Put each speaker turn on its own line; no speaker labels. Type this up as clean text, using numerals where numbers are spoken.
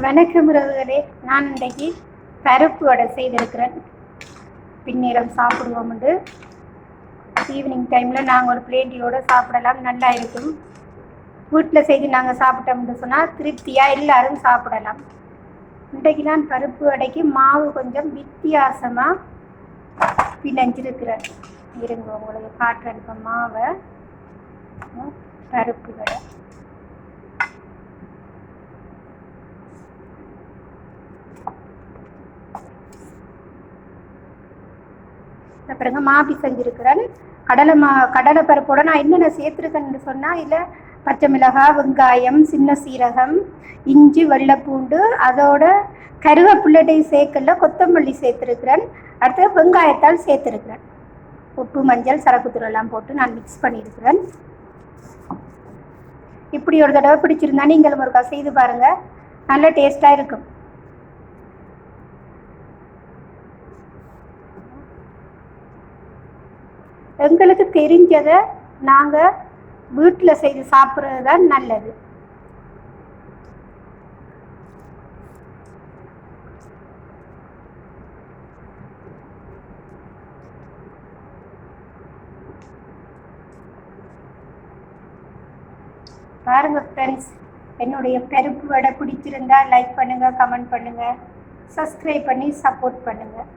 வணக்கம் உறவுகளே. நான் இன்றைக்கு பருப்பு வடை செய்திருக்கிறேன். பின்னேரம் சாப்பிடுவோம். ஈவினிங் டைமில் நாங்கள் ஒரு பிளேட்டியோடு சாப்பிடலாம், நல்லா இருக்கும். வீட்டில் செய்து நாங்கள் சாப்பிட்டோம்னு சொன்னால் திருப்தியாக எல்லாரும் சாப்பிடலாம். இன்றைக்கு நான் பருப்பு வடைக்கு மாவு கொஞ்சம் வித்தியாசமாக பிணைஞ்சிருக்கிறேன். இருங்க உங்களுக்கு காட்டுறேன். இப்போ மாவை பருப்பு வடை பிறகு மாப்பி செஞ்சுருக்கிறேன். கடலை பருப்போட நான் என்னென்ன சேர்த்துருக்கேன்னு சொன்னால், இதில் பச்சை மிளகாய், வெங்காயம், சின்ன சீரகம், இஞ்சி, வெள்ளைப்பூண்டு, அதோட கருவேப்பிள்ளை சேர்க்கல, கொத்தமல்லி சேர்த்துருக்கிறேன். அடுத்து வெங்காயத்தால் சேர்த்துருக்கிறேன். உப்பு, மஞ்சள், சரக்குத்தூள் எல்லாம் போட்டு நான் மிக்ஸ் பண்ணியிருக்கிறேன். இப்படி ஒரு தடவை பிடிச்சிருந்தா நீங்களும் ஒருக்கா செய்து பாருங்கள், நல்ல டேஸ்ட்டாக இருக்கும். எங்களுக்கு தெரிஞ்சதை நாங்கள் வீட்டில் செய்து சாப்பிட்றது தான் நல்லது. பாருங்கள் ஃப்ரெண்ட்ஸ், என்னுடைய பருப்பு வடை பிடிச்சிருந்தா லைக் பண்ணுங்கள், கமெண்ட் பண்ணுங்கள், சப்ஸ்கிரைப் பண்ணி சப்போர்ட் பண்ணுங்கள்.